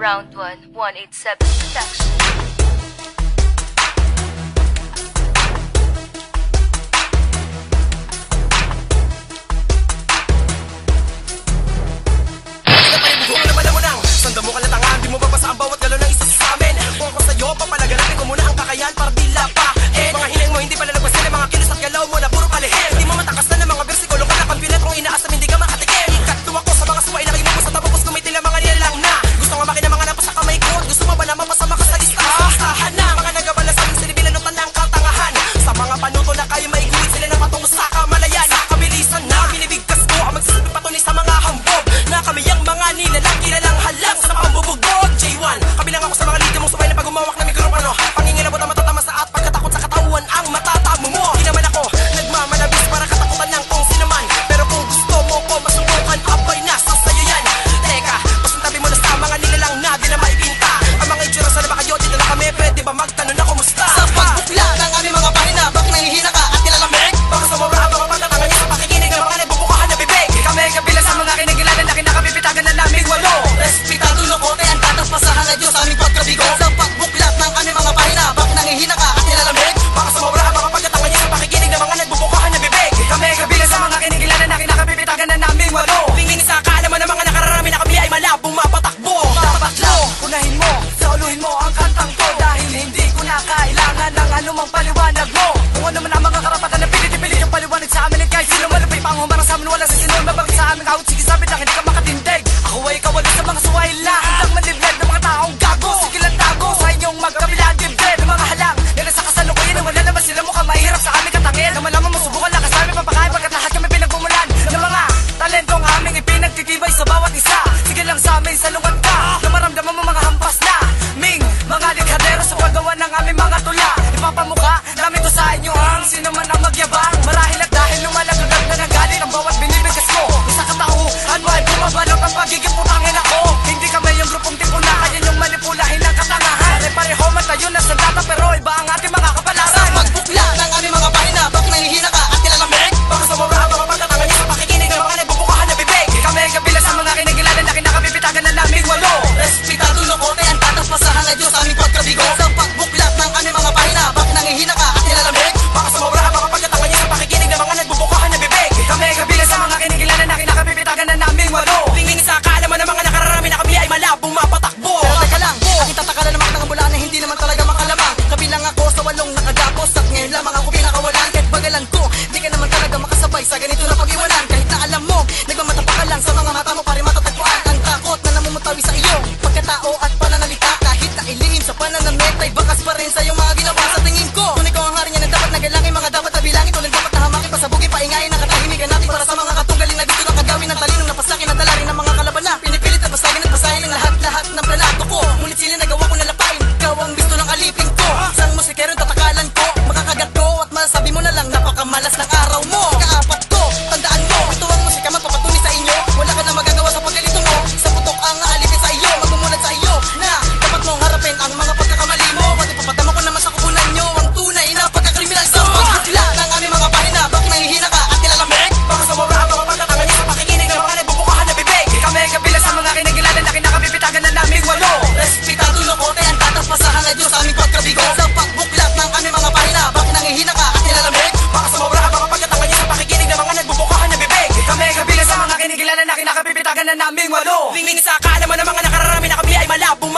Round 1, 187 Protection. Sanda mo kalatangan, di mo babasa ang bawat galaw ng isa sa amin. Kung ako sa'yo, papalaganapin ko muna ang kakayan para di lapain. Mga hiling mo hindi palalagpasin ang mga kilos at galaw mo na puro palihim. Di mo matakas na ng mga bersikulo ka na kampilat kung inaasam hindi ka makatikim. Ikatlo ako sa mga suway na kayo mo sa tapos kumitila mga nilalang na. Gusto nga makina mga napasa kamay ko. Gusto mo ba na mapasama ka sa lista? Sahan na mga nagabala sa amin sinibilan ng tanang katangahan. Sa mga panuto na kayo maigulit sila na patungo sa kamalayan. Sa kabilisan na binibigkas ko ang magsasabi patunay sa mga hambog. Na kami ang mga nilalang kilalang halang sa pambubugbog. J1, kabilang ako sa mga lito mong subay na pag-umawak na mikropono. Pangingilabot ang matatama sa at pagkatakot sa katawan ang matatamo mo. Di naman ako nagmamanabis para katakutan ng kung sinaman. Pero kung gusto mo ko masubukan, abay na sa sayo yan. Teka, pasuntabi mo na sa mga nilalang na di na maipinta. Ang mga itsura sa ba kayo, dito na kami, pwede ba magtanong na kumusta? Sa pagbukla ng aming mga pahina, bakit nangihina ka at nilalamig? Baka sa mura ang mga pagkatangan niyo sa pakikinig ng mga nagbubukahan na bibig. Kami kabilang sa mga kinagilanan na kinakapipitagan na naming walo. Respetado lokote ang tatas pasahan na Diyos sa aming pagkabigo. Sa pagbuklat ng aming mga pahina, bakit nangihina ka at nilalamig? Baka sa mura ang mga pagkatangan niyo sa pakikinig ng mga nagbubukahan na bibig. Kami kabilang sa mga kinagilanan na kinakapipitagan na naming walo. Tingin sa kaalaman ng mga nakararami na kami ay malabong mapatakbo. Dapat lang, unahin mo, sauluhin mo ang kantang ko. Dahil hindi ko na kailangan ng anumang paliwanag mo. Kung ano man ang mga karapatan na pilit-pilit yung paliwanag sa amin. At kahit sino malupay pa ang humarang sa amin, wala sa sino mabagay sa aming kahit sige sabi lang hindi ka makatindig. Ako ay kawalo sa mga suwayla, handang manliblad ng mga taong gago. Sige lang tago sa inyong magkabilaan dibdib ng mga halang. Yan ang sa kasalukuyan na wala naman sila mukhang mahirap sa aming katangin. Na malaman masubukan lang kasama papakain pagkat lahat kami pinagbumulan ng mga talentong aming ipinagtitibay sa bawat isa. Sige lang sa amin salungat ka na maramdaman mo mga hampas na Ming, mga likhadero sa paggawa ng aming mga tula. Ipapamuka namin to sa inyo ang sino man ang magyabang. Marahil at dahil lumalagagag na nagalit ang bawat binibigas ko. Isa katauhan mo ay bumabalot ang pagiging putangin ako. Hindi kami yung grupong tipo na kaya yung manipulahin ng katangahan. Pare-pareho man tayo na sandata pero iba ang ating mga kapalaran. Sa magbukla ng aming mga pahina, bakit nangihina ka at nilalamig? Baka sa mura ang mga pagkatangan niyo sa pakikinig ng mga nagbubukahan na bibig. Kami kabilang sa mga kinagilanan na kinakapipitagan na naming walo. Respetado lokote ang tatas pasahan na Diyos sa aming pagkabigo. Sa pagbuklat ng aming mga pahina, bakit nangihina ka at nilalamig? Baka sa mura ang mga pagkatangan niyo sa pakikinig ng mga nagbubukahan na bibig. Kami kabilang sa mga kinagilanan na kinakapipitagan na naming walo. Tingin sa kaalaman ng mga nakararami na kami ay malabong mapatakbo. Pero teka lang, ang itataka na naman ng bulaan na hindi naman talaga makalamang. Kabilang ako sa walong nakagapos at ngayon lamang ako pinakawalan. Kahit bagalan ko, di ka naman talaga makasabay sa ganito na pag-iwanan. Kahit na alam mo, nagmamatapa ka lang sa mga mata mo para matatagpuan ang takot na namumutawi sa iyo. Pagkatao at pananalita, kahit na ilihim sa pananamit ay bakas pa rin sa iyong mga ginawa. Sa tingin ko, kung ikaw ang hari niya na dapat nagalangin, mga dapat na bilangin. Tulang dapat na hamakin, pasabugin, paingayin ang katahimikan natin para sa mga katunggalin na dito na kagawin ng talinong napasakin at dalarin ng mga kalaban na pinipilit at pasagin at pasahin ang lahat-lahat ng planato ko. Ngunit sila nagawa ko na lapain, ikaw ang gusto ng alipin ko. Sang musikero yung tatakalan ko, makakagat ko at masabi mo na lang napakamalas ng araw mo. Ikaapat ko, tandaan mo, ito ang musika magpapatunay sa inyo. Wala ka na magagawa sa pagkalito mo, sa putok ang alipin sa iyo, magmumulat sa iyo na dapat mong harapin ang mga pagkakamali mo. At ipapatama ko naman sa kupunan nyo ang tunay na pagkakriminal. Sa pagbukla ng aming mga pahina, bakit nangihina ka at nilalamig? Baka sa mura ang mga pagkatangan niyo sa pakikinig ng mga nagbubukahan na bibig. Kami kabilang sa mga kinagilanan na kinakapipitagan na naming walo. Respetado lokote ang tatas pasahan na Diyos sa aming pagkabigo. Sa pagbuklat ng aming mga pahina, bakit nangihina ka at nilalamig? Baka sa mura ang mga pagkatangan niyo sa pakikinig ng mga nagbubukahan na bibig. Kami kabilang sa mga kinagilanan na kinakapipitagan na naming walo. Tingin sa kaalaman ng mga nakararami na kami ay malabong